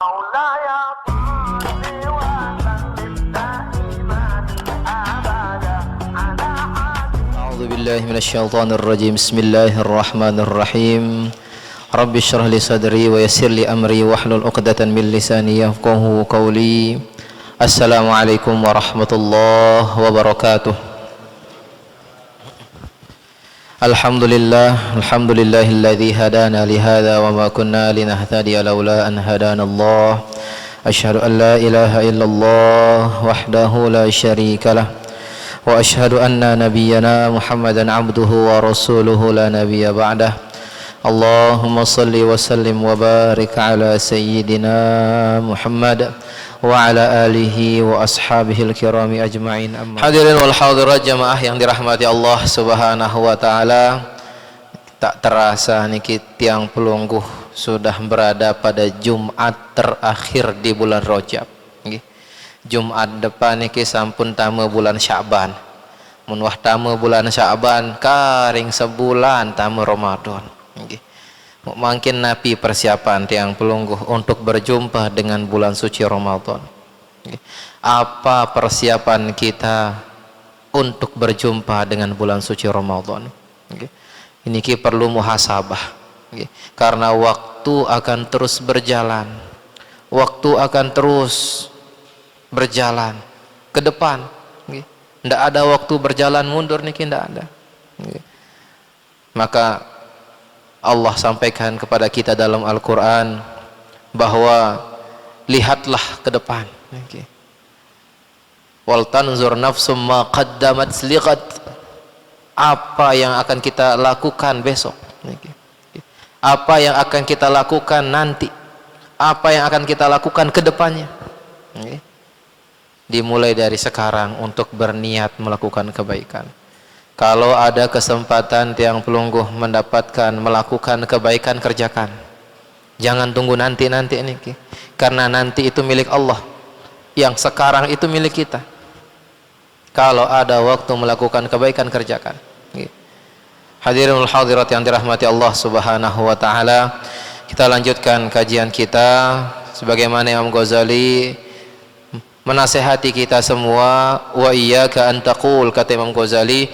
مولاي صل وسلم دائما ابدا على حبيبك. أعوذ بالله من الشيطان الرجيم. بسم الله الرحمن الرحيم. رب اشرح لي صدري ويسر لي أمري واحلل عقدة من لساني يفقهوا قولي. السلام عليكم ورحمة الله وبركاته. Alhamdulillahilladzi hadana lihada wa ma kunna linahtadiya laula an hadana Allah. Asyhadu an la ilaha illallah wahdahu la syarika lah wa asyhadu anna nabiyyana Muhammadan abduhu wa rasuluhu la nabiyya ba'dah. Allahumma salli wa sallim wa barik ala sayyidina Muhammad wa ala alihi wa ashabihil kirami ajma'in. Hadirin wal hadirat jamaah yang dirahmati Allah subhanahu wa ta'ala, tak terasa niki tiang pelungguh sudah berada pada Jumat terakhir di bulan Rajab. Jumat depan niki sampun tamu bulan Sya'ban. Mun wah tamu bulan Sya'ban karing sebulan tamu Ramadan. Mungkin Nabi persiapan tiang pelungguh untuk berjumpa dengan bulan suci Ramadan. Apa persiapan kita untuk berjumpa dengan bulan suci Ramadan? Ini kita perlu muhasabah, karena waktu akan terus berjalan, waktu akan terus berjalan ke depan. Tidak ada waktu berjalan mundur, niki tidak ada. Maka Allah sampaikan kepada kita dalam Al-Quran bahwa lihatlah ke depan. Wal tanzur nafsum ma qaddamat liqad. Apa yang akan kita lakukan besok? Apa yang akan kita lakukan nanti? Apa yang akan kita lakukan ke depannya? Dimulai dari sekarang untuk berniat melakukan kebaikan. Kalau ada kesempatan tiang pelungguh melakukan kebaikan, kerjakan. Jangan tunggu nanti ini, karena nanti itu milik Allah, yang sekarang itu milik kita. Kalau ada waktu melakukan kebaikan, kerjakan. Hadirin hadirat yang dirahmati Allah subhanahu wa ta'ala, kita lanjutkan kajian kita sebagaimana Imam Ghazali menasehati kita semua. Wa iyyaka an taqul, kata Imam Ghazali,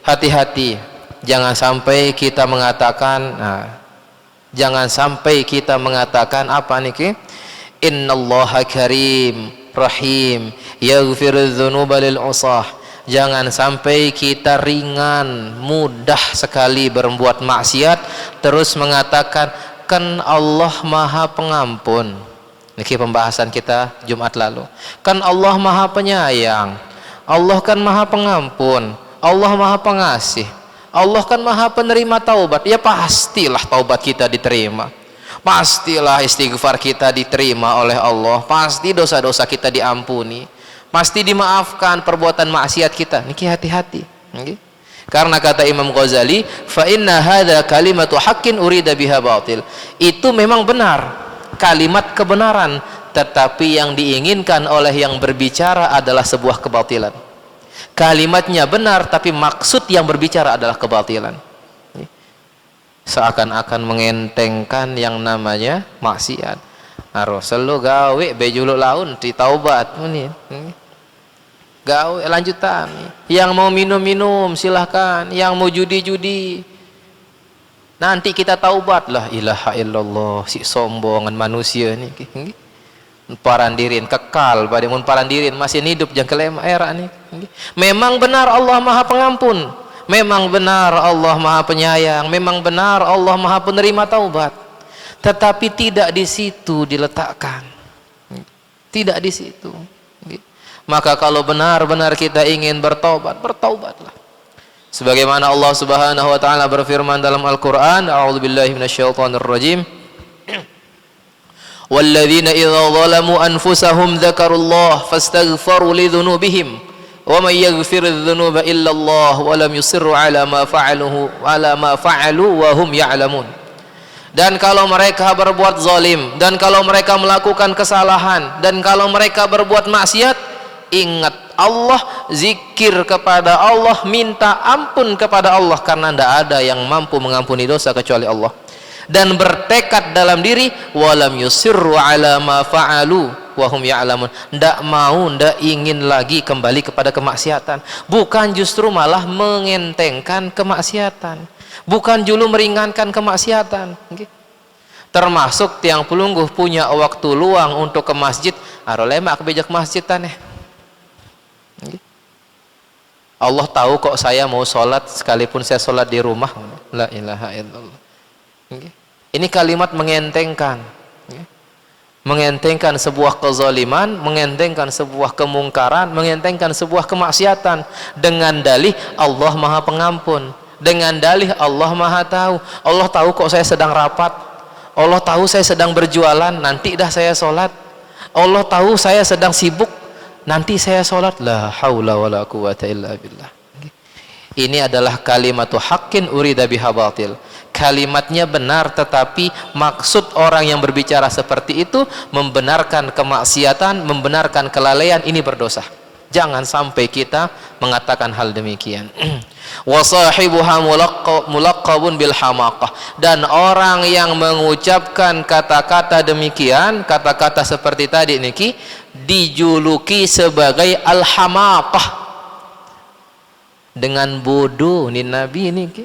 hati-hati jangan sampai kita mengatakan apa niki? Innallaha karim rahim yaghfirudz dzunuba lil usah. Jangan sampai kita ringan, mudah sekali berbuat maksiat terus mengatakan kan Allah Maha Pengampun. Niki pembahasan kita Jumat lalu. Kan Allah Maha Penyayang. Allah kan Maha Pengampun. Allah Maha Pengasih. Allah kan Maha Penerima taubat. Ya pastilah taubat kita diterima. Pastilah istighfar kita diterima oleh Allah. Pasti dosa-dosa kita diampuni. Pasti dimaafkan perbuatan maksiat kita. Niki hati-hati. Karena kata Imam Ghazali, fa inna hadza kalimatu haqqin urida biha batil. Itu memang benar, kalimat kebenaran, tetapi yang diinginkan oleh yang berbicara adalah sebuah kebatilan. Kalimatnya benar, tapi maksud yang berbicara adalah kebatilan. Seakan-akan mengentengkan yang namanya maksiat. Rasul lu gawe bejulu laun di taubat ini. Gawe lanjutan. Yang mau minum-minum silahkan, yang mau judi-judi. Nanti kita taubat. La ilaha illallah, si sombongan manusia ini. Parandirin kekal pada mun parandirin masih hidup jangan kelema era nih. Memang benar Allah Maha Pengampun, memang benar Allah Maha Penyayang, memang benar Allah Maha Penerima taubat, tetapi tidak di situ diletakkan, tidak di situ. Maka kalau benar-benar kita ingin bertaubat, bertaubatlah sebagaimana Allah subhanahu wa ta'ala berfirman dalam Al-Quran. A'udzubillahi minasyaitonirrajim. Walladzina idza zalamu anfusahum dzakarullah fastaghfaru lidzunubihim wa may yaghfirudz dzunuba illallah wa lam yusirru ala ma fa'alu wa hum ya'lamun. Dan kalau mereka berbuat zalim, dan kalau mereka melakukan kesalahan, dan kalau mereka berbuat maksiat, ingat Allah, zikir kepada Allah, minta ampun kepada Allah, karena tidak ada yang mampu mengampuni dosa kecuali Allah. dan bertekad dalam diri, walam yusirru ala ma fa'alu wahum ya'lamun, ndak mau, ndak ingin lagi kembali kepada kemaksiatan. Bukan justru malah mengentengkan kemaksiatan, bukan julu meringankan kemaksiatan. Termasuk tiang pelungguh punya waktu luang untuk ke masjid, arolemak kebejak masjid taneh. Allah tahu kok saya mau sholat sekalipun saya sholat di rumah. La ilaha illallah. Ini kalimat mengentengkan, mengentengkan sebuah kezaliman, mengentengkan sebuah kemungkaran, mengentengkan sebuah kemaksiatan dengan dalih Allah Maha Pengampun, dengan dalih Allah Maha Tahu. Allah tahu kok saya sedang rapat, Allah tahu saya sedang berjualan, nanti dah saya sholat. Allah tahu saya sedang sibuk, nanti saya sholat. La haula wala quwata illa billah. Ini adalah kalimatu haqqin urida biha batil. Kalimatnya benar, tetapi maksud orang yang berbicara seperti itu membenarkan kemaksiatan, membenarkan kelalaian. Ini berdosa. Jangan sampai kita mengatakan hal demikian. Wa sahibuha mulaqqabun bil hamaqah, dan orang yang mengucapkan kata-kata demikian, kata-kata seperti tadi niki, dijuluki sebagai al-hamaqah, dengan bodoh. Ini Nabi niki,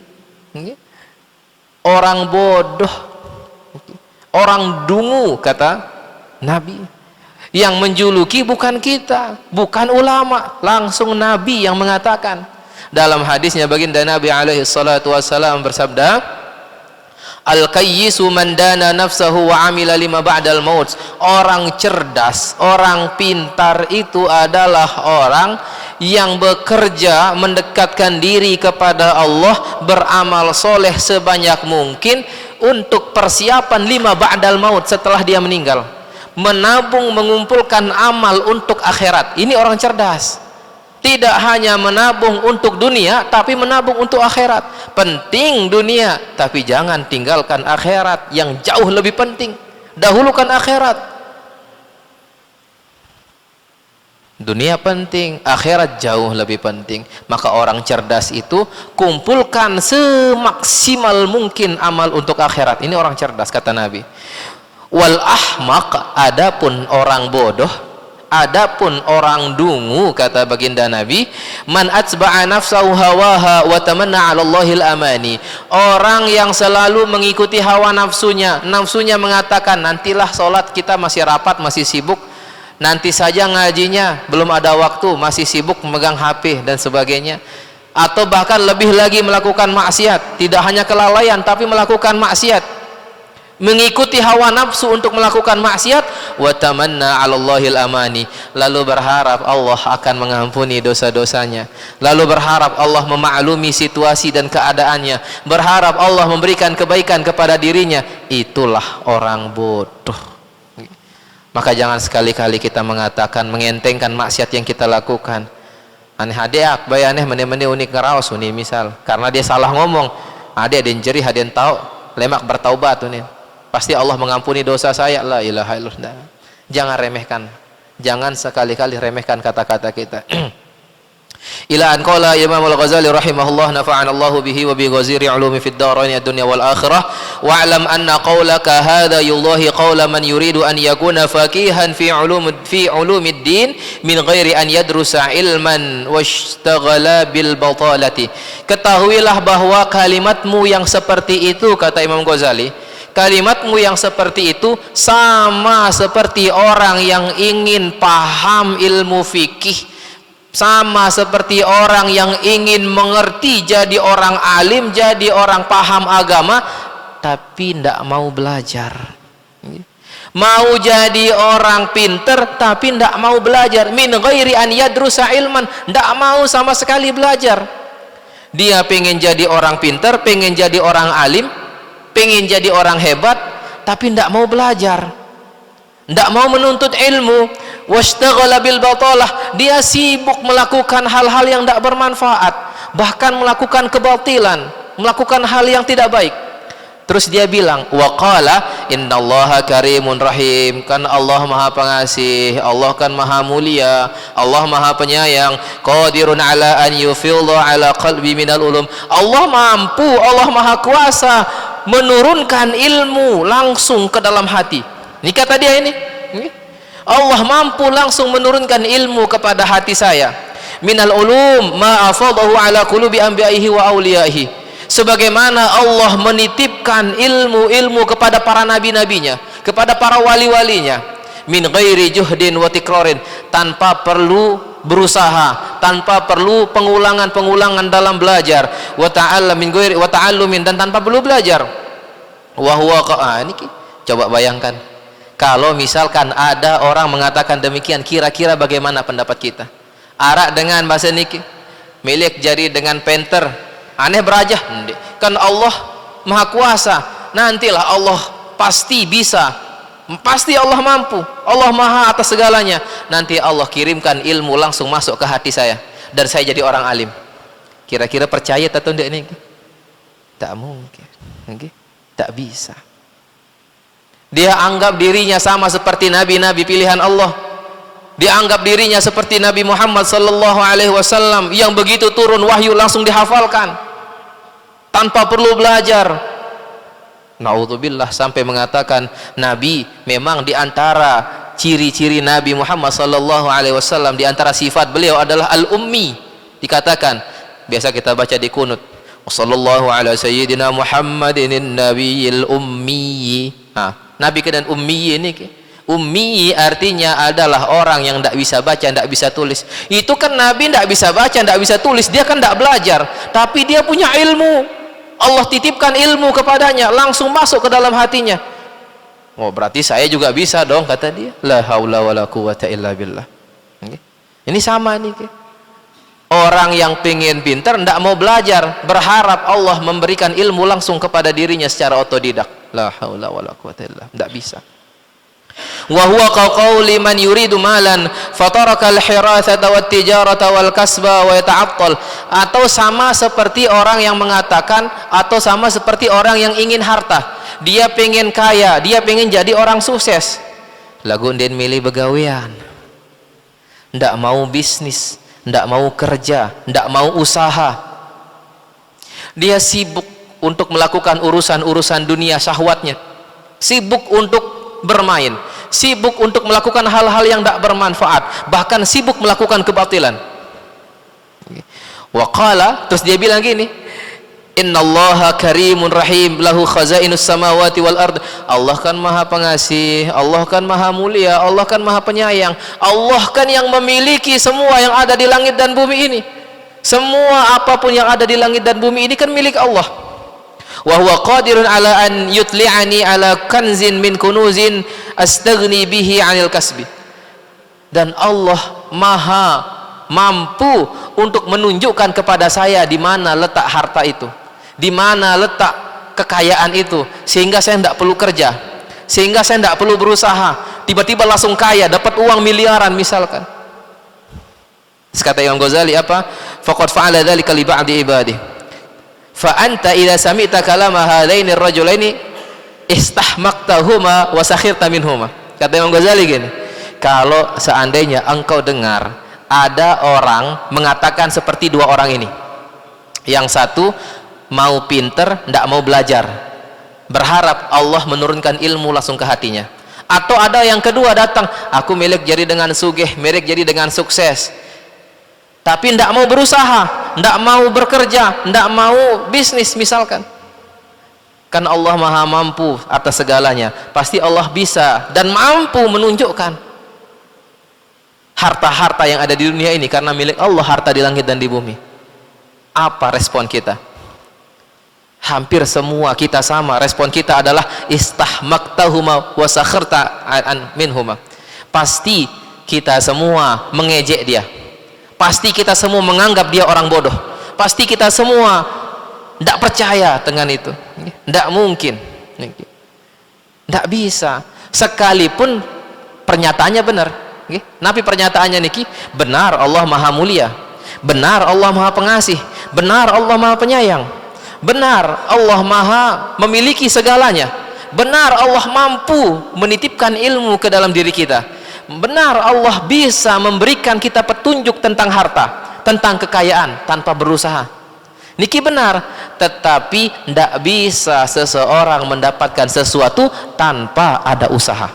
orang bodoh, orang dungu, kata Nabi. Yang menjuluki bukan kita, bukan ulama, langsung Nabi yang mengatakan. Dalam hadisnya baginda Nabi alaihi salatu wassalam bersabda, al-qayyisu man dana nafsahu wa amila lima ba'dal maut. Orang cerdas, orang pintar itu adalah orang yang bekerja mendekatkan diri kepada Allah, beramal soleh sebanyak mungkin untuk persiapan lima ba'dal maut, setelah dia meninggal, menabung, mengumpulkan amal untuk akhirat. Ini orang cerdas. Tidak hanya menabung untuk dunia, tapi menabung untuk akhirat. Penting dunia, tapi jangan tinggalkan akhirat yang jauh lebih penting. Dahulukan akhirat. Dunia penting, akhirat jauh lebih penting. Maka orang cerdas itu kumpulkan semaksimal mungkin amal untuk akhirat. Ini orang cerdas, kata Nabi. Wal ahmaq, adapun orang bodoh, adapun orang dungu, kata baginda Nabi, man atsba'a nafsahu hawaha wa tamanna 'ala Allahil amani. Orang yang selalu mengikuti hawa nafsunya, nafsunya mengatakan nantilah sholat, kita masih rapat, masih sibuk, nanti saja ngajinya, belum ada waktu, masih sibuk memegang HP dan sebagainya. Atau bahkan lebih lagi melakukan maksiat, tidak hanya kelalaian tapi melakukan maksiat, mengikuti hawa nafsu untuk melakukan maksiat. Wa tamanna 'ala Allahil amani, lalu berharap Allah akan mengampuni dosa-dosanya, lalu berharap Allah memaklumi situasi dan keadaannya, berharap Allah memberikan kebaikan kepada dirinya. Itulah orang bodoh. Maka jangan sekali-kali kita mengatakan, mengentengkan maksiat yang kita lakukan. Aneh hadeak bayaneh mene-mene unik ngaraos uni misal, karena dia salah ngomong, ade ada yang jerih, ada yang tahu, lemak bertaubat uni, pasti Allah mengampuni dosa saya. La ilaha illallah. Jangan remehkan, jangan sekali-kali remehkan kata-kata kita. Ila an qala Imam Al-Ghazali rahimahullah, nafa'ana Allahu bihi wa bi ghaziri ulumi fid darain ad-dunya wal akhirah, wa'lam anna qawlaka hadha yullahi qawla man yuridu an yakuna faqihan fi ulumid din min ghairi an yadrusa ilman washtaghala bil batalati. Ketahuilah bahwa kalimatmu yang seperti itu, kata Imam Ghazali, kalimatmu yang seperti itu sama seperti orang yang ingin paham ilmu fikih, sama seperti orang yang ingin mengerti, jadi orang alim, jadi orang paham agama, tapi tidak mau belajar. Mau jadi orang pinter tapi tidak mau belajar. Min ghairi an yadrusa ilman, tidak mau sama sekali belajar. Dia pengen jadi orang pinter, pengen jadi orang alim, pengen jadi orang hebat, tapi tidak mau belajar, tidak mau menuntut ilmu. Washtaghala bil batalah, dia sibuk melakukan hal-hal yang tidak bermanfaat, bahkan melakukan kebatilan, melakukan hal yang tidak baik. Terus dia bilang, wa qala innallaha karimun rahim, kan Allah maha pengasih, Allah kan maha mulia, Allah maha penyayang, qadirun ala an yufidha ala qalbi minal ulum, Allah mampu, Allah maha kuasa menurunkan ilmu langsung ke dalam hati. Ini kata dia ini. Allah mampu langsung menurunkan ilmu kepada hati saya. Minal ulum ma afadahu ala qulubi anbiya'ihi wa awliyaihi. Sebagaimana Allah menitipkan ilmu-ilmu kepada para nabi-nabinya, kepada para wali-walinya, min ghairi juhdin wa tikrarin, tanpa perlu berusaha, tanpa perlu pengulangan-pengulangan dalam belajar, wa ta'allam min ghairi wa ta'allumin, dan tanpa perlu belajar. Wa huwa ini coba bayangkan kalau misalkan ada orang mengatakan demikian, kira-kira bagaimana pendapat kita? Arak dengan bahasa niki, milik jari dengan penter, aneh berajah. Kan Allah Maha Kuasa, nantilah Allah pasti bisa, pasti Allah mampu, Allah Maha atas segalanya. Nanti Allah kirimkan ilmu langsung masuk ke hati saya dan saya jadi orang alim. Kira-kira percaya atau tidak ini? Tak mungkin, tak bisa. Dia anggap dirinya sama seperti nabi-nabi pilihan Allah. Dia anggap dirinya seperti Nabi Muhammad sallallahu alaihi wasallam yang begitu turun wahyu langsung dihafalkan tanpa perlu belajar. Naudzubillah, sampai mengatakan Nabi memang di antara ciri-ciri Nabi Muhammad sallallahu alaihi wasallam, di antara sifat beliau adalah al-ummi. Dikatakan, biasa kita baca di kunut, sallallahu ala sayyidina Muhammadin nabiyil ummi. Nabi dan ummi ini, ummi artinya adalah orang yang tidak bisa baca, tidak bisa tulis. Itu kan Nabi tidak bisa baca, tidak bisa tulis, dia kan tidak belajar, tapi dia punya ilmu. Allah titipkan ilmu kepadanya, langsung masuk ke dalam hatinya. Oh, berarti saya juga bisa dong, kata dia. La haula wala quwata illa billah. Ini sama nih. Orang yang pengen pintar tidak mau belajar, berharap Allah memberikan ilmu langsung kepada dirinya secara otodidak. La haula wala quwata illa, tidak bisa. Wa huwa qauli man yuridu malan fataraka al-hirathata wat tijarata wal kasba wa yata'attal. Atau sama seperti orang yang mengatakan, atau sama seperti orang yang ingin harta, dia pengen kaya, dia pengen jadi orang sukses, lagu den milih begawean, ndak mau bisnis, ndak mau kerja, ndak mau usaha. Dia sibuk untuk melakukan urusan-urusan dunia syahwatnya, sibuk untuk bermain, sibuk untuk melakukan hal-hal yang tidak bermanfaat, bahkan sibuk melakukan kebatilan. Wa qala, terus dia bilang gini, innallaha karimun rahim lahu khazainus samawati wal ard. Allah kan maha pengasih, Allah kan maha mulia, Allah kan maha penyayang, Allah kan yang memiliki semua yang ada di langit dan bumi ini. Semua apapun yang ada di langit dan bumi ini kan milik Allah. Wa huwa qadirun ala an yutli'ani ala kanzin min kunuzin astaghni bihi 'anil kasbi. Dan Allah maha mampu untuk menunjukkan kepada saya di mana letak harta itu, di mana letak kekayaan itu, sehingga saya tidak perlu kerja, sehingga saya tidak perlu berusaha, tiba-tiba langsung kaya, dapat uang miliaran misalkan. Kata Imam Ghazali apa? Faqad fa'ala dzalika li ba'di ibadihi. Fa anta idza sami'ta kalama hadaini ar-rajulaini istahmaqtahuma wa sakhirta minhuma. Kata Imam Ghazali gini, kalau seandainya engkau dengar ada orang mengatakan seperti dua orang ini, yang satu mau pinter, tidak mau belajar, berharap Allah menurunkan ilmu langsung ke hatinya. Atau ada yang kedua datang, aku milik jadi dengan sugih, milik jadi dengan sukses, tapi tidak mau berusaha, tidak mau bekerja, tidak mau bisnis misalkan. Kan Allah maha mampu atas segalanya, pasti Allah bisa dan mampu menunjukkan harta-harta yang ada di dunia ini karena milik Allah, harta di langit dan di bumi. Apa respon kita? Hampir semua kita sama, respon kita adalah istahmaqtahuma wa sakharta minhuma. Pasti kita semua mengejek dia, pasti kita semua menganggap dia orang bodoh, pasti kita semua tidak percaya dengan itu. Tidak mungkin, tidak bisa, sekalipun pernyataannya benar. Nabi pernyataannya niki benar, Allah maha mulia, benar Allah maha pengasih, benar Allah maha penyayang, benar Allah maha memiliki segalanya, benar Allah mampu menitipkan ilmu ke dalam diri kita, benar Allah bisa memberikan kita petunjuk tentang harta, tentang kekayaan tanpa berusaha. Niki benar, tetapi tidak bisa seseorang mendapatkan sesuatu tanpa ada usaha.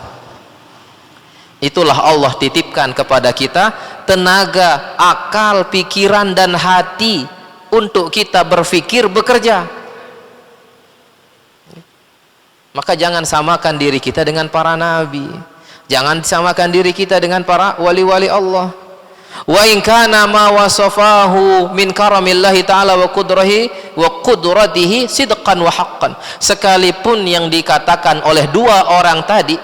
Itulah Allah titipkan kepada kita tenaga, akal, pikiran dan hati untuk kita berpikir, bekerja. Maka jangan samakan diri kita dengan para nabi, jangan samakan diri kita dengan para wali-wali Allah. Wa in kana ma wasafahu min karamillahi ta'ala wa qudratihi sidqan wa haqqan, sekalipun yang dikatakan oleh dua orang tadi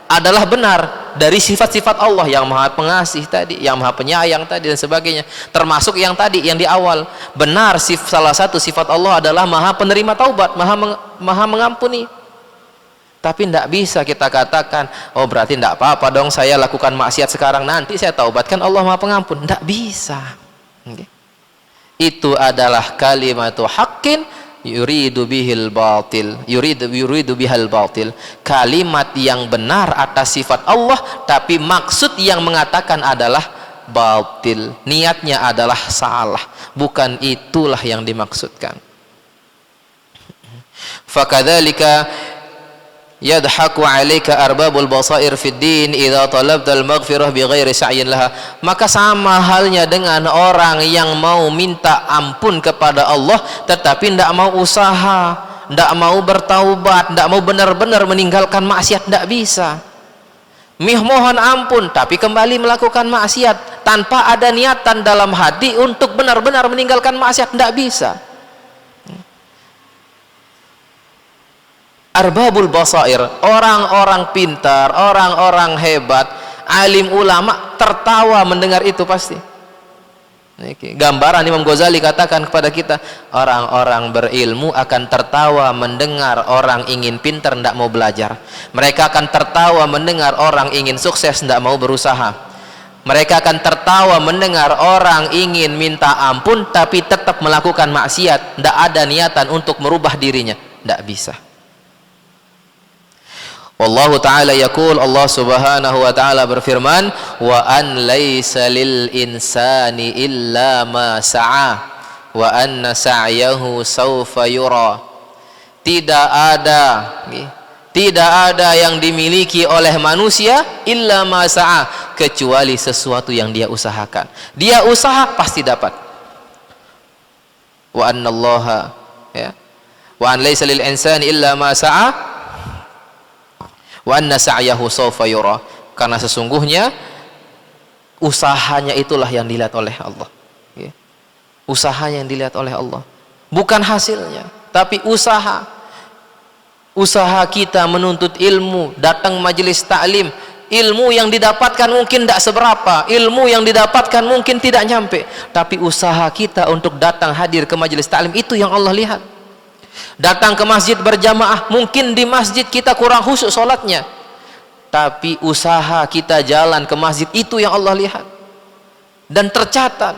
adalah benar dari sifat-sifat Allah yang maha pengasih tadi, yang maha penyayang tadi dan sebagainya, termasuk yang tadi yang di awal, benar salah satu sifat Allah adalah maha penerima taubat, maha mengampuni. Tapi tidak bisa kita katakan, oh berarti tidak apa-apa dong saya lakukan maksiat sekarang, nanti saya taubatkan Allah maha pengampun. Tidak bisa. Itu adalah kalimatu haqqin yuridu bihil batil, yuridu bihal batil, kalimat yang benar atas sifat Allah, tapi maksud yang mengatakan adalah batil, niatnya adalah salah, bukan itulah yang dimaksudkan. Fakadzalika yadhaku 'alaika arbabul basair fid din idza talabta al-maghfirah bighairi sa'yin laha. Maka sama halnya dengan orang yang mau minta ampun kepada Allah tetapi tidak mau usaha, tidak mau bertaubat, tidak mau benar-benar meninggalkan maksiat, tidak bisa. Mohon ampun tapi kembali melakukan maksiat tanpa ada niatan dalam hati untuk benar-benar meninggalkan maksiat, tidak bisa. Arbabul basair, orang-orang pintar, orang-orang hebat, alim ulama tertawa mendengar itu pasti. Gambaran Imam Ghazali katakan kepada kita, orang-orang berilmu akan tertawa mendengar orang ingin pintar tidak mau belajar. Mereka akan tertawa mendengar orang ingin sukses tidak mau berusaha. Mereka akan tertawa mendengar orang ingin minta ampun tapi tetap melakukan maksiat, tidak ada niatan untuk merubah dirinya, tidak bisa. Wallahu ta'ala yaqul, Allah subhanahu wa ta'ala berfirman, wa an laysa lil insani illa ma sa'a wa anna sa'yahu sawfa yura. Tidak ada yang dimiliki oleh manusia illa ma sa'a, kecuali sesuatu yang dia usahakan. Dia usaha pasti dapat. Wa anna allaha, ya, wa an laysa lil insani illa ma sa'a wa anna sa'yahu sawfa yura, karena sesungguhnya usahanya itulah yang dilihat oleh Allah. Usahanya yang dilihat oleh Allah, bukan hasilnya, tapi usaha kita menuntut ilmu, datang majelis taklim, ilmu yang didapatkan mungkin tidak seberapa, ilmu yang didapatkan mungkin tidak nyampe, tapi usaha kita untuk datang hadir ke majelis taklim itu yang Allah lihat. Datang ke masjid berjamaah, mungkin di masjid kita kurang khusyuk sholatnya, tapi usaha kita jalan ke masjid itu yang Allah lihat dan tercatat.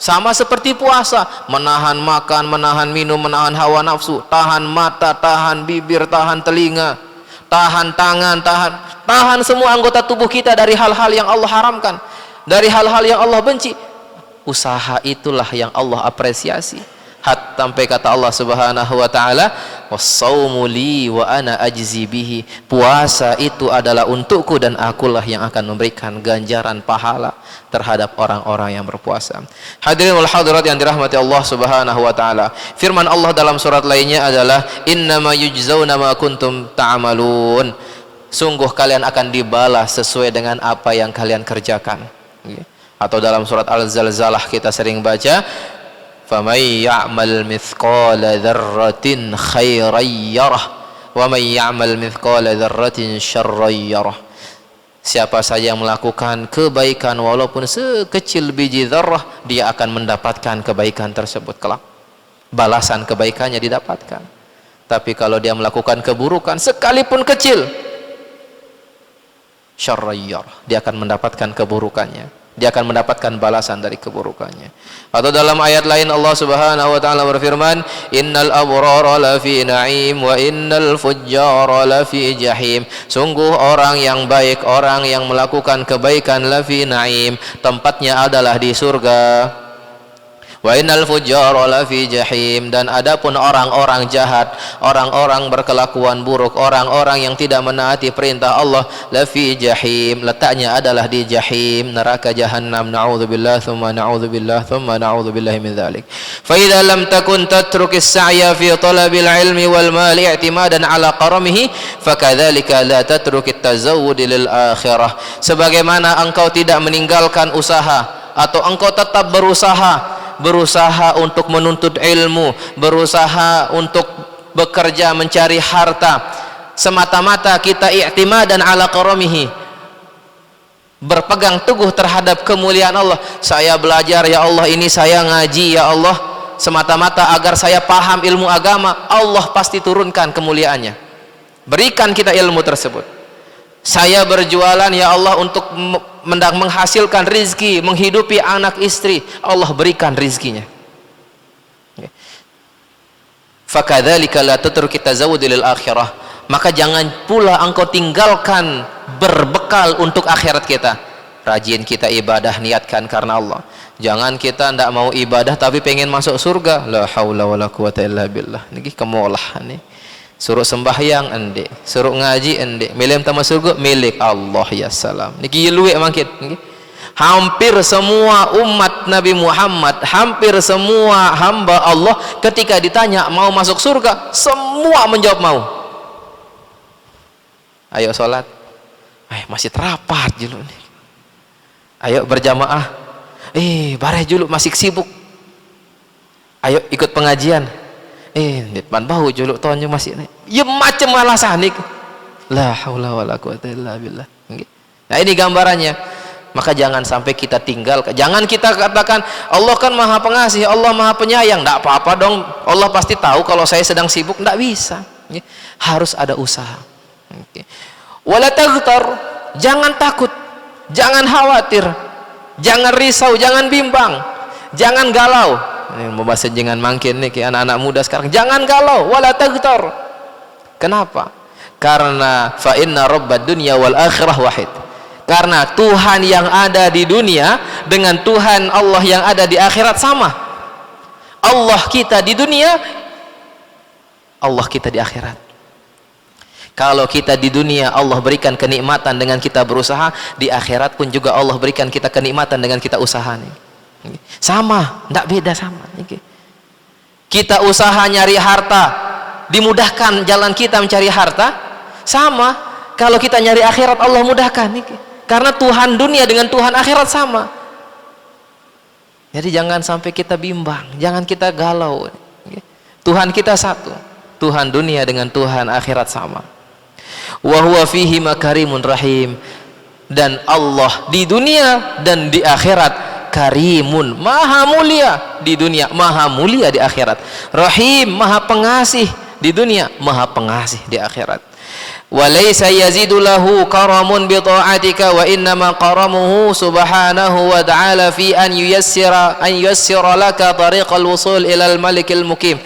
Sama seperti puasa, menahan makan, menahan minum, menahan hawa nafsu, tahan mata, tahan bibir, tahan telinga, tahan tangan, tahan semua anggota tubuh kita dari hal-hal yang Allah haramkan, dari hal-hal yang Allah benci. Usaha itulah yang Allah apresiasi. Sampai kata Allah subhanahu wa ta'ala, was-sawmu li wa ana ajzi bihi, puasa itu adalah untukku dan akulah yang akan memberikan ganjaran pahala terhadap orang-orang yang berpuasa. Hadirin wal hadirat yang dirahmati Allah subhanahu wa ta'ala, firman Allah dalam surat lainnya adalah innama yujzauna ma kuntum ta'malun, sungguh kalian akan dibalas sesuai dengan apa yang kalian kerjakan. Atau dalam surat Al-Zalzalah kita sering baca, فَمَنْ يَعْمَلْ مِثْقَالَ ذَرَّةٍ خَيْرًا يَرَهُ وَمَنْ يَعْمَلْ مِثْقَالَ ذَرَّةٍ شَرًّا يَرَهُ. Siapa saja yang melakukan kebaikan walaupun sekecil biji zarrah, dia akan mendapatkan kebaikan tersebut kelak, balasan kebaikannya didapatkan. Tapi kalau dia melakukan keburukan sekalipun kecil, syarran yarah, dia akan mendapatkan keburukannya, dia akan mendapatkan balasan dari keburukannya. Atau dalam ayat lain Allah subhanahu wa ta'ala berfirman, innal abrara lafi na'im wa innal fujjara lafi jahim. Sungguh orang yang baik, orang yang melakukan kebaikan, lafi na'im, tempatnya adalah di surga. Wa innal fujjara lafi jahim, dan adapun orang-orang jahat, orang-orang berkelakuan buruk, orang-orang yang tidak menaati perintah Allah, lafi jahim, letaknya adalah di jahim, neraka jahannam. Na'udzubillah thumma na'udzubillah thumma na'udzubillah min dzalik. Fa idza lam takun tatrukis sa'ya fi talabil ilmi wal mali i'timadan ala qaramihi, fakadzalika la tatrukit tazawwud lil akhirah. Sebagaimana engkau tidak meninggalkan usaha, atau engkau tetap berusaha untuk menuntut ilmu, berusaha untuk bekerja mencari harta, semata-mata kita i'timadan ala qaramihi, berpegang teguh terhadap kemuliaan Allah. Saya belajar ya Allah, ini saya ngaji ya Allah, semata-mata agar saya paham ilmu agama, Allah pasti turunkan kemuliaannya, berikan kita ilmu tersebut. Saya berjualan ya Allah untuk menghasilkan rizki, menghidupi anak istri, Allah berikan rizkinya. Fakadzalika la tatrukit tazawwud lil akhirah, maka jangan pula engkau tinggalkan berbekal untuk akhirat kita. Rajin kita ibadah, niatkan karena Allah. Jangan kita tidak mau ibadah tapi pengen masuk surga. La haula wala quwata illa billah. Niki kemolah nih. Suruh sembahyang endek, suruh ngaji endek, milih tama surga milik Allah ya salam. Niki luwek mangkit. Hampir semua umat Nabi Muhammad, hampir semua hamba Allah ketika ditanya mau masuk surga, semua menjawab mau. Ayo sholat, masih terapat julu nih. Ayo berjamaah, bareh julu masih sibuk. Ayo ikut pengajian, depan bau juluk tonyo masih nih. Ya macam alasan nih. La haula wala quwata illa billah. Nah ini gambarannya. Maka jangan sampai kita tinggal. Jangan kita katakan Allah kan maha pengasih, Allah maha penyayang. Tidak apa-apa dong, Allah pasti tahu kalau saya sedang sibuk. Tidak bisa. Harus ada usaha. Wala taghtar, jangan takut, jangan khawatir, jangan risau, jangan bimbang, jangan galau. Ini membahas jenengan mangkin nih anak-anak muda sekarang. Jangan galau, wala taghtar. Kenapa? Karena fa inna rabbad dunya wal akhirah wahid. Karena Tuhan yang ada di dunia dengan Tuhan Allah yang ada di akhirat sama. Allah kita di dunia, Allah kita di akhirat. Kalau kita di dunia Allah berikan kenikmatan dengan kita berusaha, di akhirat pun juga Allah berikan kita kenikmatan dengan kita usaha nih. Sama, tidak beda sama. Kita usaha nyari harta, dimudahkan jalan kita mencari harta. Sama, kalau kita nyari akhirat Allah mudahkan. Karena Tuhan dunia dengan Tuhan akhirat sama. Jadi jangan sampai kita bimbang, jangan kita galau. Tuhan kita satu, Tuhan dunia dengan Tuhan akhirat sama. Wa huwa fihi makarimun rahim, dan Allah di dunia dan di akhirat karimun, maha mulia di dunia, maha mulia di akhirat. Rahim, maha pengasih di dunia, maha pengasih di akhirat. Wa laysa yazidu lahu karamun bi ta'atika, wa innama karamuhu subhanahu wa ta'ala fi an yuyassira laka tariqal wusul ilal malikil mukim.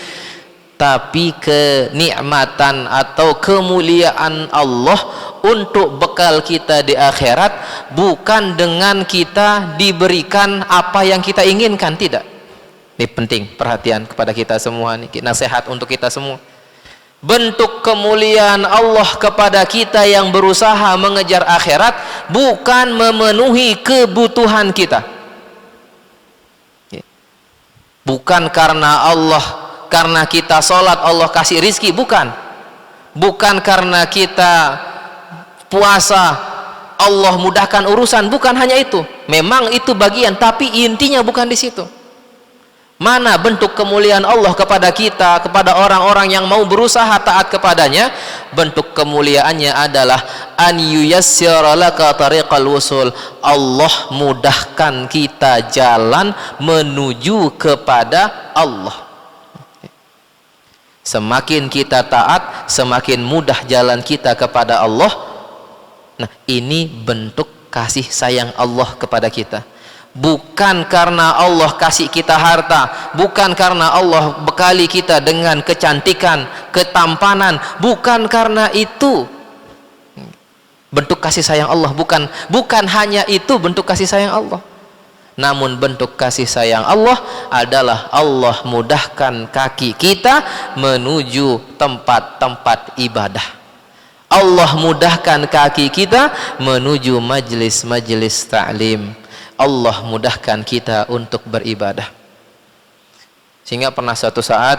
Tapi kenikmatan atau kemuliaan Allah untuk bekal kita di akhirat bukan dengan kita diberikan apa yang kita inginkan, tidak. Ini penting perhatian kepada kita semua, ini nasihat untuk kita semua. Bentuk kemuliaan Allah kepada kita yang berusaha mengejar akhirat bukan memenuhi kebutuhan kita. Bukan karena kita sholat Allah kasih rizki, bukan karena kita puasa Allah mudahkan urusan, bukan hanya itu. Memang itu bagian, tapi intinya bukan di situ. Mana bentuk kemuliaan Allah kepada kita, kepada orang-orang yang mau berusaha taat kepadanya? Bentuk kemuliaannya adalah an yuyassira laka tariqal wusul. Allah mudahkan kita jalan menuju kepada Allah. Semakin kita taat, semakin mudah jalan kita kepada Allah. Nah, ini bentuk kasih sayang Allah kepada kita. Bukan karena Allah kasih kita harta, bukan karena Allah bekali kita dengan kecantikan, ketampanan, bukan karena itu bentuk kasih sayang Allah, bukan hanya itu bentuk kasih sayang Allah. Namun bentuk kasih sayang Allah adalah Allah mudahkan kaki kita menuju tempat-tempat ibadah. Allah mudahkan kaki kita menuju majlis-majlis ta'lim. Allah mudahkan kita untuk beribadah. Sehingga pernah suatu saat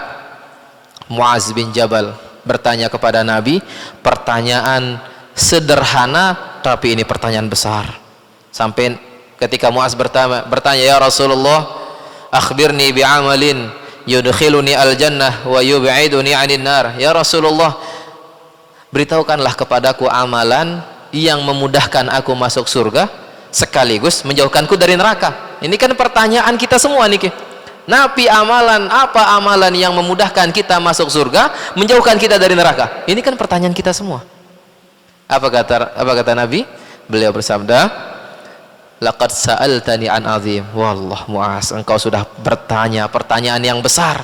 Muaz bin Jabal bertanya kepada Nabi, pertanyaan sederhana tapi ini pertanyaan besar. Sampai ketika Muaz bertanya, ya Rasulullah, akhbirni bi'amalin yudkhiluni al-jannah wa yub'iduni 'anil nar. Ya Rasulullah, beritahukanlah kepadaku amalan yang memudahkan aku masuk surga sekaligus menjauhkanku dari neraka. Ini kan pertanyaan kita semua nih. Nabi, apa amalan yang memudahkan kita masuk surga, menjauhkan kita dari neraka? Ini kan pertanyaan kita semua. Apa kata Nabi? Beliau bersabda, laqad sa'altani an azim. Wallah Muaz, engkau sudah bertanya pertanyaan yang besar.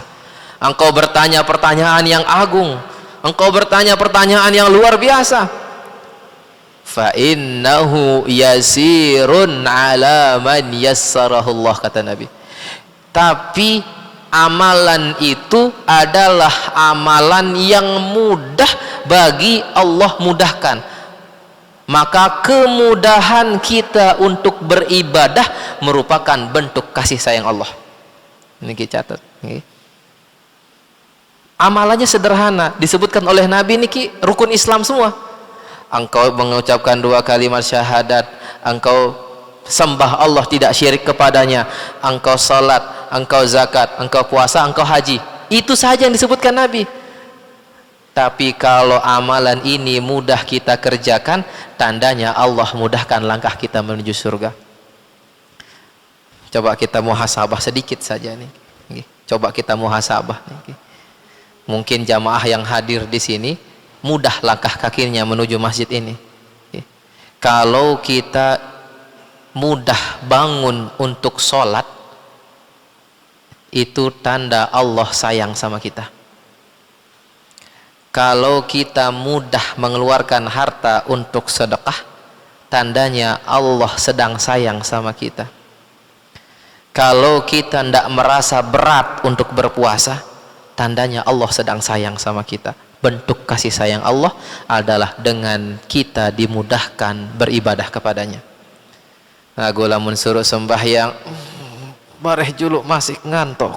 Engkau bertanya pertanyaan yang agung. Engkau bertanya pertanyaan yang luar biasa. Fa innahu yasirun ala man yassarahu Allah, kata Nabi. Tapi amalan itu adalah amalan yang mudah bagi Allah mudahkan. Maka kemudahan kita untuk beribadah merupakan bentuk kasih sayang Allah. Ini kita catat. Amalannya sederhana, disebutkan oleh Nabi niki rukun Islam semua. Engkau mengucapkan 2 kalimat syahadat, engkau sembah Allah tidak syirik kepadanya, engkau salat, engkau zakat, engkau puasa, engkau haji. Itu saja yang disebutkan Nabi. Tapi kalau amalan ini mudah kita kerjakan, tandanya Allah mudahkan langkah kita menuju surga. Coba kita muhasabah sedikit saja nih. Coba kita muhasabah nih. Mungkin jamaah yang hadir di sini mudah langkah kakinya menuju masjid ini. Kalau kita mudah bangun untuk sholat, itu tanda Allah sayang sama kita. Kalau kita mudah mengeluarkan harta untuk sedekah, tandanya Allah sedang sayang sama kita. Kalau kita tidak merasa berat untuk berpuasa, tandanya Allah sedang sayang sama kita. Bentuk kasih sayang Allah adalah dengan kita dimudahkan beribadah kepadanya. Nah, lamun suruh sembahyang bareh juluk masih ngantok.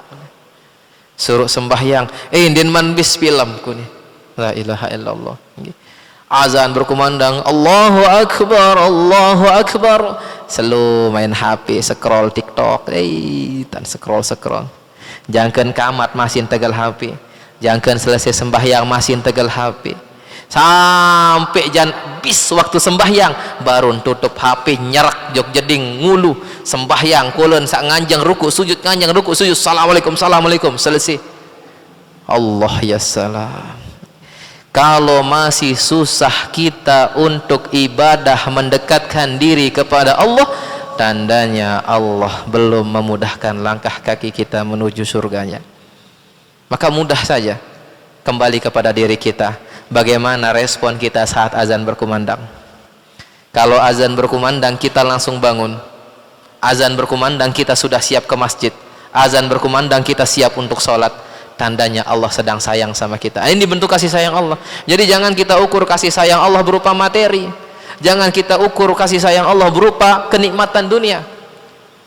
Suruh sembahyang indin man bis film kuni. La ilaha illallah. Azan berkumandang Allahu Akbar, Allahu Akbar. Selalu main HP, scroll TikTok, tan scroll. Jangan kamat masih tegal HP. Jangan selesai sembahyang masih tegal HP. Sampai bis waktu sembahyang baru tutup HP, nyerak jok jeding ngulu sembahyang kulun sak nganjang ruku sujud assalamualaikum selesai. Allah ya salam. Kalau masih susah kita untuk ibadah mendekatkan diri kepada Allah, tandanya Allah belum memudahkan langkah kaki kita menuju surganya. Maka mudah saja kembali kepada diri kita. Bagaimana respon kita saat azan berkumandang? Kalau azan berkumandang kita langsung bangun. Azan berkumandang kita sudah siap ke masjid. Azan berkumandang kita siap untuk sholat. Tandanya Allah sedang sayang sama kita. Ini bentuk kasih sayang Allah. Jadi jangan kita ukur kasih sayang Allah berupa materi. Jangan kita ukur kasih sayang Allah berupa kenikmatan dunia.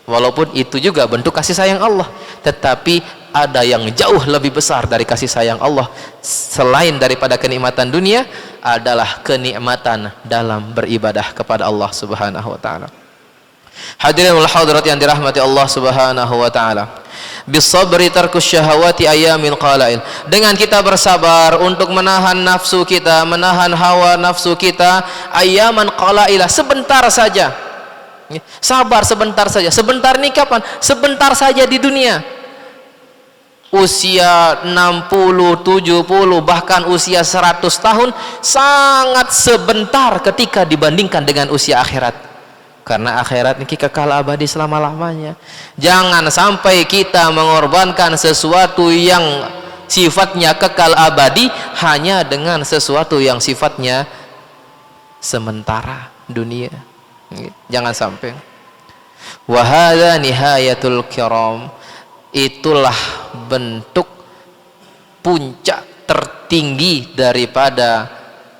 Walaupun itu juga bentuk kasih sayang Allah, tetapi ada yang jauh lebih besar dari kasih sayang Allah selain daripada kenikmatan dunia, adalah kenikmatan dalam beribadah kepada Allah Subhanahu wa taala. Hadirin wal hadirat yang dirahmati Allah Subhanahu wa taala. Bisabri tarkus syahawati ayamin qalail. Dengan kita bersabar untuk menahan nafsu kita, menahan hawa nafsu kita, ayaman qalailah, sebentar saja. Sabar sebentar saja. Sebentar nih kapan? Sebentar saja di dunia. Usia 60, 70, bahkan usia 100 tahun sangat sebentar ketika dibandingkan dengan usia akhirat. Karena akhirat ini kekal abadi selama-lamanya. Jangan sampai kita mengorbankan sesuatu yang sifatnya kekal abadi hanya dengan sesuatu yang sifatnya sementara dunia. Jangan sampai. Wa hadza nihayatul kiram. Itulah bentuk puncak tertinggi daripada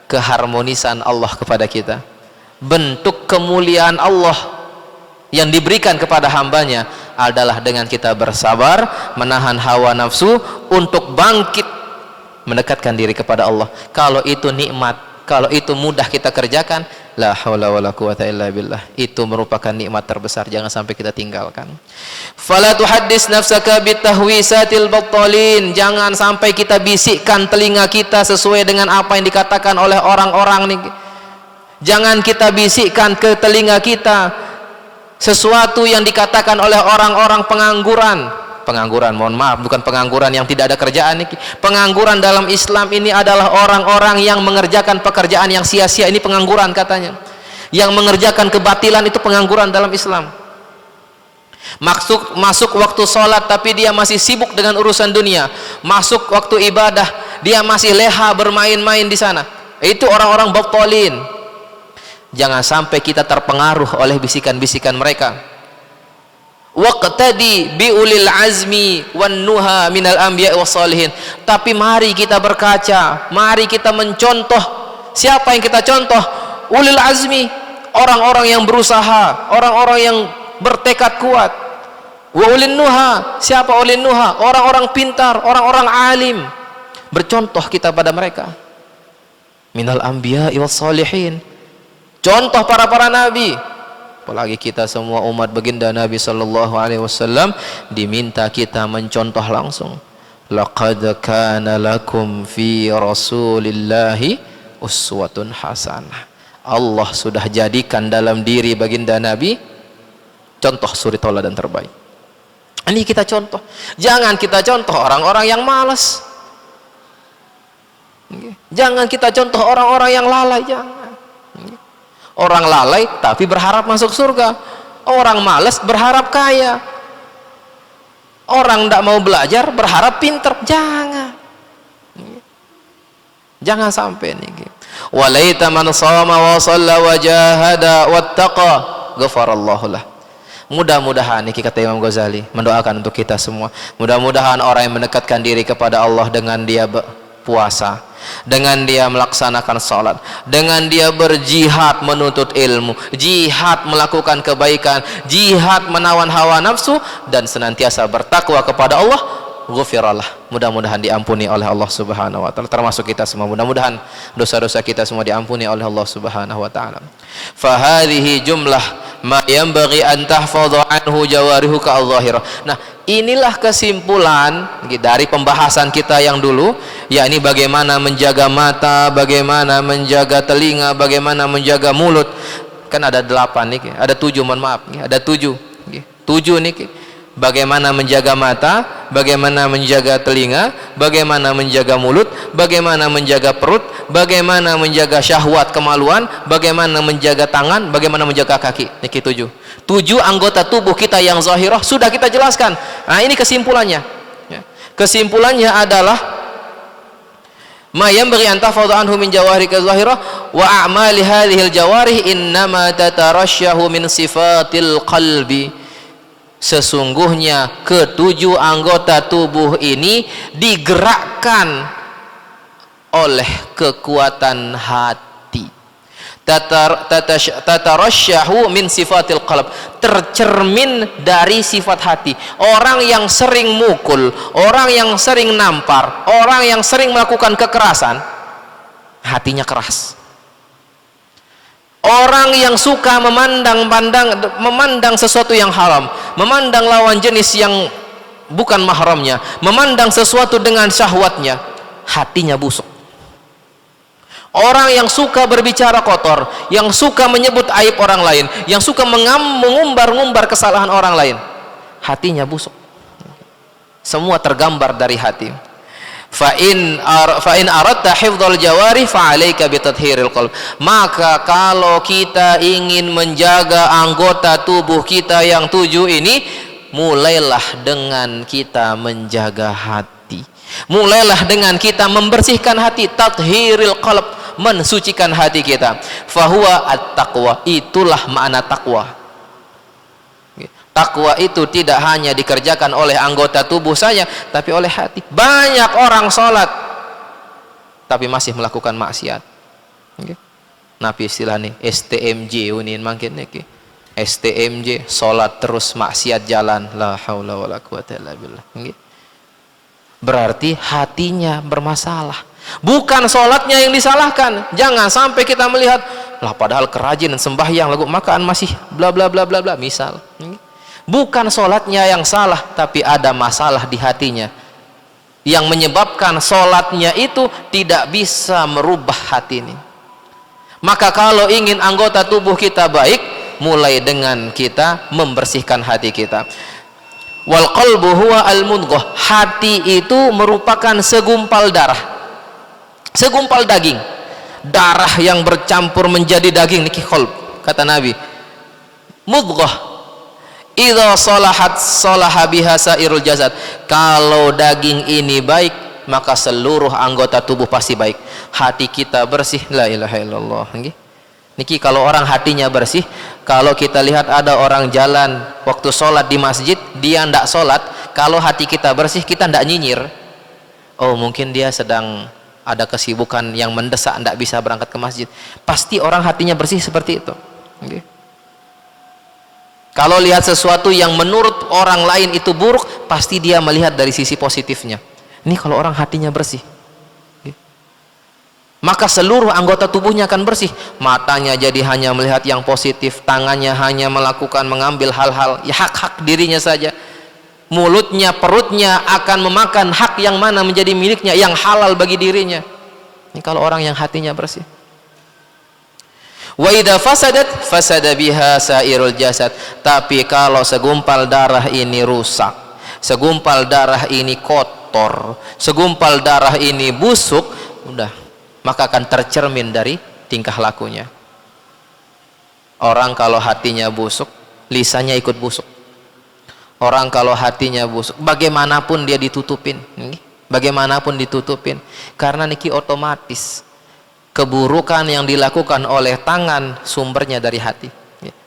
keharmonisan Allah kepada kita. Bentuk kemuliaan Allah yang diberikan kepada hambanya adalah dengan kita bersabar, menahan hawa nafsu untuk bangkit mendekatkan diri kepada Allah. Kalau itu nikmat, kalau itu mudah kita kerjakan, la haula wala quwata illa billah, itu merupakan nikmat terbesar, jangan sampai kita tinggalkan. Fala tuhaddis nafsaka bitahwisatil battalin, jangan sampai kita bisikkan telinga kita sesuai dengan apa yang dikatakan oleh orang-orang nih. Jangan kita bisikkan ke telinga kita sesuatu yang dikatakan oleh orang-orang pengangguran, mohon maaf, bukan pengangguran yang tidak ada kerjaan nih. Pengangguran dalam Islam ini adalah orang-orang yang mengerjakan pekerjaan yang sia-sia, ini pengangguran katanya. Yang mengerjakan kebatilan itu pengangguran dalam Islam. Masuk waktu sholat tapi dia masih sibuk dengan urusan dunia. Masuk waktu ibadah dia masih leha bermain-main di sana. Itu orang-orang battalin. Jangan sampai kita terpengaruh oleh bisikan-bisikan mereka. Waqtadi bi ulil azmi wan nuha minal anbiya wassalihin. Tapi mari kita berkaca, mari kita mencontoh. Siapa yang kita contoh? Ulil azmi, orang-orang yang berusaha, orang-orang yang bertekad kuat. Wa ulil nuha, siapa ulil nuha? Orang-orang pintar, orang-orang alim. Bercontoh kita pada mereka. Minal anbiya wassalihin. Contoh para nabi. Apalagi kita semua umat baginda Nabi sallallahu alaihi wasallam diminta kita mencontoh langsung. Laqad kana lakum fi rasulillahi uswatun hasanah. Allah sudah jadikan dalam diri baginda Nabi contoh suri tauladan terbaik. Ini kita contoh. Jangan kita contoh orang-orang yang malas. Jangan kita contoh orang-orang yang lalai, jangan. Orang lalai tapi berharap masuk surga, orang malas berharap kaya, orang tidak mau belajar berharap pinter. Jangan sampai nih. Walaita man shama wa shalla wa jahada wattaqa ghafarallahu lah. Mudah-mudahan nih kata Imam Ghazali mendoakan untuk kita semua, mudah-mudahan orang yang mendekatkan diri kepada Allah dengan dia puasa, dengan dia melaksanakan salat, dengan dia berjihad menuntut ilmu, jihad melakukan kebaikan, jihad menawan hawa nafsu, dan senantiasa bertakwa kepada Allah, ghufirallah, mudah-mudahan diampuni oleh Allah subhanahu wa ta'ala, termasuk kita semua. Mudah-mudahan dosa-dosa kita semua diampuni oleh Allah subhanahu wa ta'ala. Fahadhihi jumlah ma yanbaghi an tahfadha anhu jawarihuka al-zahirah. Nah, inilah kesimpulan dari pembahasan kita yang dulu, yakni bagaimana menjaga mata, bagaimana menjaga telinga, bagaimana menjaga mulut. Kan ada 8 nih, ada 7, mohon maaf, ada 7 nih. Bagaimana menjaga mata, bagaimana menjaga telinga, bagaimana menjaga mulut, bagaimana menjaga perut, bagaimana menjaga syahwat kemaluan, bagaimana menjaga tangan, bagaimana menjaga kaki. Ini 7 anggota tubuh kita yang zahirah sudah kita jelaskan. Nah, ini kesimpulannya. Kesimpulannya adalah ma yanbaghi an tahfadha anhu min jawarika zahirah wa a'mali hadhil jawarih innama tatarasyahu min sifatil qalbi. Sesungguhnya ke-7 anggota tubuh ini digerakkan oleh kekuatan hati. Tatarasyahu min sifatil qalb, tercermin dari sifat hati. Orang yang sering mukul, orang yang sering nampar, orang yang sering melakukan kekerasan, hatinya keras. Orang yang suka memandang sesuatu yang haram, memandang lawan jenis yang bukan mahramnya, memandang sesuatu dengan syahwatnya, hatinya busuk. Orang yang suka berbicara kotor, yang suka menyebut aib orang lain, yang suka mengumbar-ngumbar kesalahan orang lain, hatinya busuk. Semua tergambar dari hati. Fa in aradta hifdzal jawarih fa 'alaika bi tathhiril qalb. Maka kalau kita ingin menjaga anggota tubuh kita yang 7 ini, mulailah dengan kita menjaga hati. Mulailah dengan kita membersihkan hati, tathhiril qalb, mensucikan hati kita. Fa huwa at-taqwa, itulah makna takwa. Takwa itu tidak hanya dikerjakan oleh anggota tubuh saya, tapi oleh hati. Banyak orang sholat tapi masih melakukan maksiat. Okay. Nabi istilah nih STMJ unin makin nih. STMJ, sholat terus maksiat jalan. La haula wala quwata illa billah. Okay. Berarti hatinya bermasalah. Bukan sholatnya yang disalahkan. Jangan sampai kita melihat lah padahal kerajin sembahyang lagu makan masih bla bla bla bla bla misal. Okay. Bukan sholatnya yang salah, tapi ada masalah di hatinya yang menyebabkan sholatnya itu tidak bisa merubah hati ini. Maka kalau ingin anggota tubuh kita baik, mulai dengan kita membersihkan hati kita. Wal qalbu huwa al mudghah. Hati itu merupakan segumpal darah, segumpal daging, darah yang bercampur menjadi daging niki qalb, kata Nabi. Mudghah idza salahat salaha biha sairul jasad. Kalau daging ini baik, maka seluruh anggota tubuh pasti baik. Hati kita bersih, la ilaha illallah. Niki kalau orang hatinya bersih, kalau kita lihat ada orang jalan waktu sholat di masjid, dia ndak sholat, kalau hati kita bersih, kita ndak nyinyir. Oh mungkin dia sedang ada kesibukan yang mendesak, ndak bisa berangkat ke masjid. Pasti orang hatinya bersih seperti itu. Kalau lihat sesuatu yang menurut orang lain itu buruk, pasti dia melihat dari sisi positifnya. Ini kalau orang hatinya bersih, maka seluruh anggota tubuhnya akan bersih. Matanya jadi hanya melihat yang positif, tangannya hanya melakukan mengambil hal-hal ya hak-hak dirinya saja. Mulutnya, perutnya akan memakan hak yang mana menjadi miliknya, yang halal bagi dirinya. Ini kalau orang yang hatinya bersih. Wa idza fasadat fasada biha sairul jasad. Tapi kalau segumpal darah ini rusak, segumpal darah ini kotor, segumpal darah ini busuk, udah, maka akan tercermin dari tingkah lakunya. Orang kalau hatinya busuk, lisannya ikut busuk. Orang kalau hatinya busuk, bagaimanapun dia ditutupin, bagaimanapun ditutupin, karena niki otomatis keburukan yang dilakukan oleh tangan sumbernya dari hati.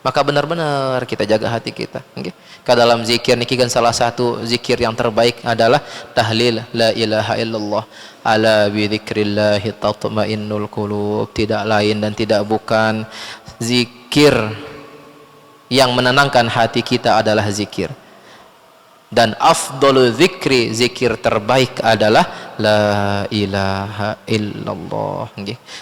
Maka benar-benar kita jaga hati kita. Ke dalam zikir niki kan salah satu zikir yang terbaik adalah tahlil la ilaha illallah. Ala bi dzikrillahi tatmainnul qulub. Tidak lain dan tidak bukan, zikir yang menenangkan hati kita adalah zikir. Dan afdalu zikri, zikir terbaik adalah la ilaha illallah.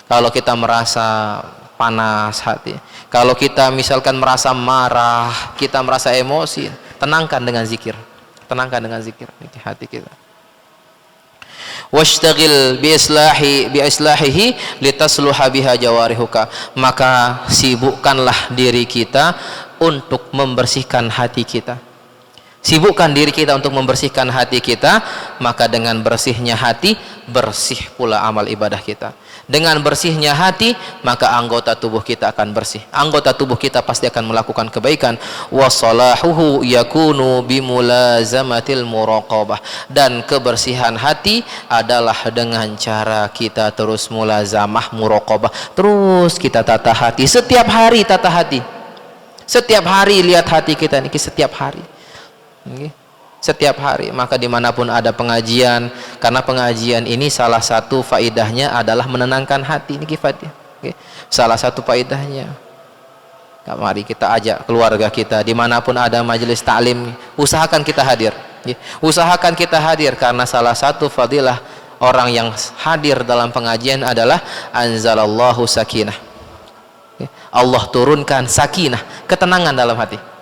Kalau kita merasa panas hati, kalau kita misalkan merasa marah, kita merasa emosi, tenangkan dengan zikir, tenangkan dengan zikir hati kita. Washtagil bi islahihi litasluha biha jawarihuka. Maka sibukkanlah diri kita untuk membersihkan hati kita. Sibukkan diri kita untuk membersihkan hati kita, maka dengan bersihnya hati, bersih pula amal ibadah kita. Dengan bersihnya hati, maka anggota tubuh kita akan bersih. Anggota tubuh kita pasti akan melakukan kebaikan. Wa salahuhu yakunu bimulazamatil muraqabah. Dan kebersihan hati adalah dengan cara kita terus mulazamah muraqabah. Terus kita tata hati, setiap hari tata hati. Setiap hari lihat hati kita niki, setiap hari. Setiap hari. Maka dimanapun ada pengajian, karena pengajian ini salah satu faidahnya adalah menenangkan hati. Ini kifatnya, salah satu faidahnya. Mari kita ajak keluarga kita, dimanapun ada majelis taklim, usahakan kita hadir. Usahakan kita hadir, karena salah satu fadilah orang yang hadir dalam pengajian adalah anzalallahu sakinah. Allah turunkan sakinah, ketenangan dalam hati.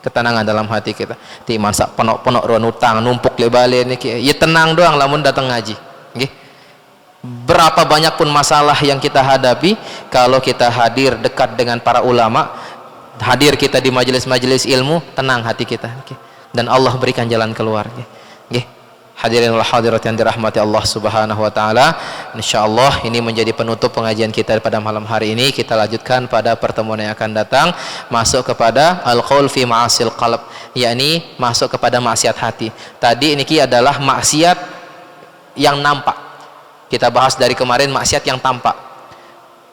Ketenangan dalam hati kita. Ti masa penok-penok ruan utang numpuk lebale ni, ya tenang doang lamun datang ngaji. Berapa banyak pun masalah yang kita hadapi, kalau kita hadir dekat dengan para ulama, hadir kita di majelis-majelis ilmu, tenang hati kita. Dan Allah berikan jalan keluar. Hadirin wal hadirat yang dirahmati Allah Subhanahu wa taala. Insyaallah ini menjadi penutup pengajian kita pada malam hari ini. Kita lanjutkan pada pertemuan yang akan datang, masuk kepada al-qaul fi ma'asil qalb, yakni masuk kepada maksiat hati. Tadi niki adalah maksiat yang nampak. Kita bahas dari kemarin maksiat yang tampak.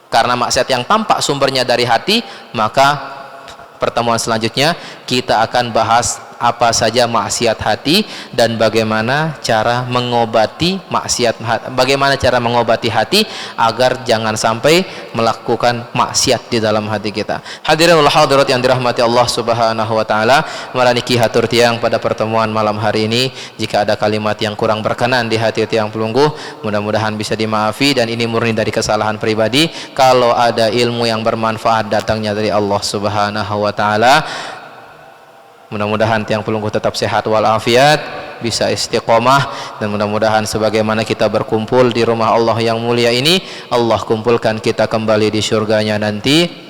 Karena maksiat yang tampak sumbernya dari hati, maka pertemuan selanjutnya kita akan bahas apa saja maksiat hati dan bagaimana cara mengobati hati agar jangan sampai melakukan maksiat di dalam hati kita. Hadirin wal hadirat yang dirahmati Allah Subhanahu wa taala, maraniki hatur tiang pada pertemuan malam hari ini. Jika ada kalimat yang kurang berkenan di hati tiang pelungguh, mudah-mudahan bisa dimaafi dan ini murni dari kesalahan pribadi. Kalau ada ilmu yang bermanfaat datangnya dari Allah Subhanahu wa taala. Mudah-mudahan tiang pelungguh tetap sehat walafiat, bisa istiqomah, dan mudah-mudahan sebagaimana kita berkumpul di rumah Allah yang mulia ini, Allah kumpulkan kita kembali di surganya nanti.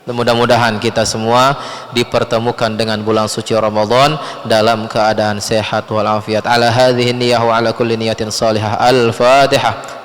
Dan mudah-mudahan kita semua dipertemukan dengan bulan suci Ramadan dalam keadaan sehat walafiat. Ala hadhihi niyyah wa ala kulli niyatin salihah. Al-Fatihah.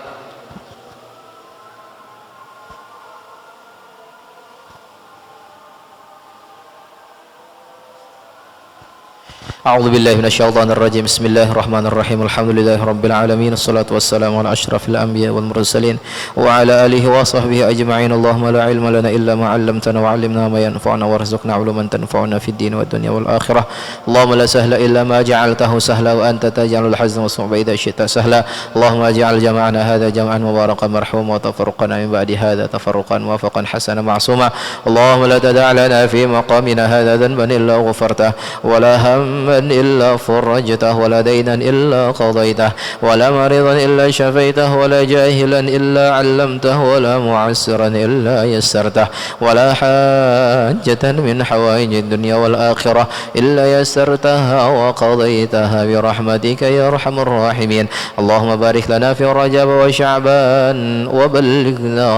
أعوذ بالله من الشيطان الرجيم بسم الله الرحمن الرحيم الحمد لله رب العالمين الصلاة والسلام على أشرف الأنبياء والمرسلين وعلى آله وصحبه أجمعين اللهم لا علم لنا إلا ما علمتنا وعلمنا ما ينفعنا وارزقنا علوما تنفعنا في الدين والدنيا والآخرة اللهم لا سهل إلا ما جعلته سهلا وأنت تجعل الحزن والصعب إذا شئت سهلا اللهم اجعل جمعنا هذا جمعا مباركا مرحوما وتفرقنا من بعد هذا تفرقا موافقا حسنا معصوما اللهم لا تدع لنا في مقامنا هذا ذنبا إلا غفرته ولا هم إلا فرجته ولا دينا إلا قضيته ولا مريضا إلا شفيته ولا جاهلا إلا علمته ولا معسرا إلا يسرته ولا حاجة من حوائج الدنيا والآخرة إلا يسرتها وقضيتها برحمتك يا أرحم الراحمين اللهم بارك لنا في رجب وشعبان وبلغنا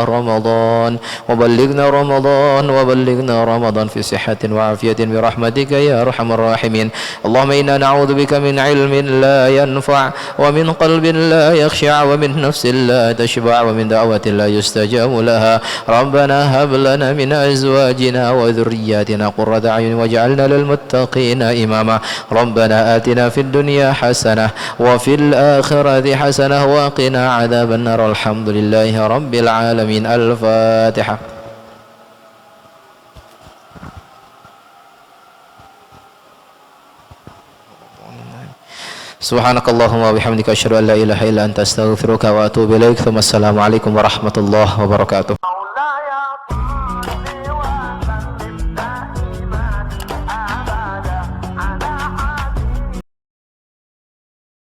رمضان في صحة وعافية برحمتك يا أرحم الراحمين اللهم إنا نعوذ بك من علم لا ينفع ومن قلب لا يخشع ومن نفس لا تشبع ومن دعوة لا يستجاب لها ربنا هب لنا من أزواجنا وذرياتنا قرة أعين واجعلنا للمتقين إماما ربنا آتنا في الدنيا حسنة وفي الآخرة حسنة وقنا عذاب النار الحمد لله رب العالمين الفاتحة Subhanakallahumma wabihamdika asyhadu an la ilaha illa anta astaghfiruka wa atubu ilaik. Wassalamu alaikum warahmatullahi wabarakatuh.